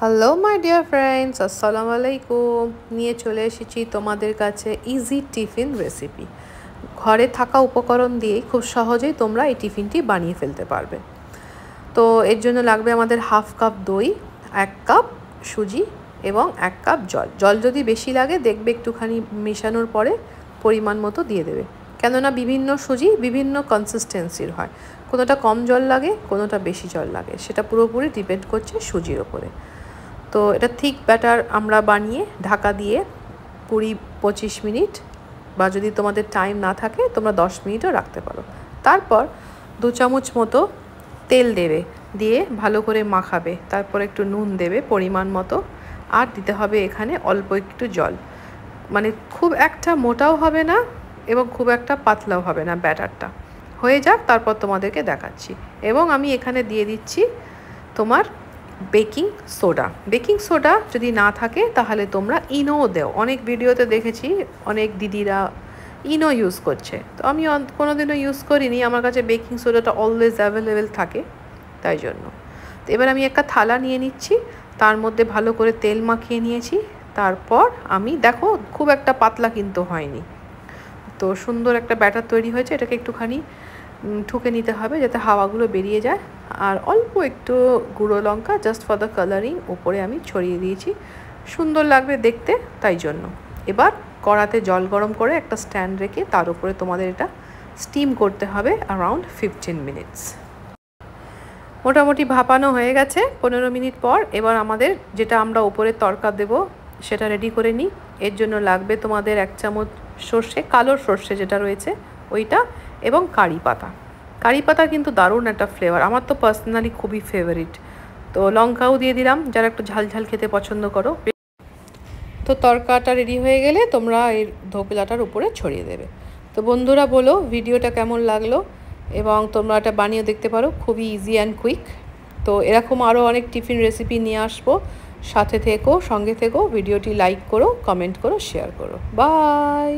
Hello my dear friends, আসসালামু আলাইকুম। নিয়ে চলে এসেছি তোমাদের কাছে ইজি টিফিন রেসিপি। ঘরে থাকা উপকরণ দিয়েই খুব সহজেই তোমরা এই টিফিনটি বানিয়ে ফেলতে পারবে। তো এর জন্য লাগবে আমাদের হাফ কাপ দই, 1 কাপ সুজি এবং 1 কাপ জল। জল যদি বেশি লাগে দেখবে একটুখানি মেশানোর পরে পরিমাণ মতো দিয়ে দেবে, কেননা বিভিন্ন সুজি বিভিন্ন কনসিস্টেন্সির হয়। কোনোটা কম জল লাগে, কোনোটা বেশি জল লাগে, সেটা পুরোপুরি ডিপেন্ড করছে সুজির ওপরে। তো এটা থিক ব্যাটার আমরা বানিয়ে ঢাকা দিয়ে 20-25 মিনিট, বা যদি তোমাদের টাইম না থাকে তোমরা 10 মিনিটও রাখতে পারো। তারপর 2 চামচ মতো তেল দেবে, দিয়ে ভালো করে মাখাবে। তারপর একটু নুন দেবে পরিমাণ মতো, আর দিতে হবে এখানে অল্প একটু জল। মানে খুব একটা মোটাও হবে না এবং খুব একটা পাতলাও হবে না, ব্যাটারটা হয়ে যাক তারপর তোমাদেরকে দেখাচ্ছি। এবং আমি এখানে দিয়ে দিচ্ছি তোমার বেকিং সোডা। বেকিং সোডা যদি না থাকে তাহলে তোমরা ইনোও দেও। অনেক ভিডিওতে দেখেছি অনেক দিদিরা ইনো ইউজ করছে, তো আমি কোনোদিনও ইউজ করিনি। আমার কাছে বেকিং সোডাটা অলওয়েজ অ্যাভেলেবেল থাকে, তাই জন্য। তো এবার আমি একটা থালা নিয়ে নিচ্ছি, তার মধ্যে ভালো করে তেল মাখিয়ে নিয়েছি। তারপর আমি দেখো খুব একটা পাতলা কিন্তু হয়নি, তো সুন্দর একটা ব্যাটার তৈরি হয়েছে। এটাকে একটুখানি ঠুকে নিতে হবে যাতে হাওয়াগুলো বেরিয়ে যায়। আর অল্প একটু গুঁড়ো লঙ্কা জাস্ট ফর দ্য কালারিং উপরে আমি ছড়িয়ে দিয়েছি, সুন্দর লাগবে দেখতে, তাই জন্য। এবার কড়াতে জল গরম করে একটা স্ট্যান্ড রেখে তার উপরে তোমাদের এটা স্টিম করতে হবে অ্যারাউন্ড 15 মিনিটস। মোটামুটি ভাপানো হয়ে গেছে 15 মিনিট পর। এবার আমাদের যেটা আমরা উপরে তড়কা দেব সেটা রেডি করে নিই। এর জন্য লাগবে তোমাদের 1 চামচ সর্ষে, কালো সর্ষে যেটা রয়েছে ওইটা, এবং কারি পাতা। কারি পাতা কিন্তু দারুণ একটা ফ্লেভার, আমার তো পার্সোনালি খুবই ফেভারিট। তো লঙ্কাও দিয়ে দিলাম যারা একটু ঝাল ঝাল খেতে পছন্দ করো। তো তড়কাটা রেডি হয়ে গেলে তোমরা এই ধোকলাটার উপরে ছড়িয়ে দেবে। তো বন্ধুরা বলো ভিডিওটা কেমন লাগলো, এবং তোমরা এটা বানিয়ে দেখতে পারো, খুবই ইজি অ্যান্ড কুইক। তো এরকম আরও অনেক টিফিন রেসিপি নিয়ে আসবো, সাথে থেকো, সঙ্গে থেকো। ভিডিওটি লাইক করো, কমেন্ট করো, শেয়ার করো। বাই।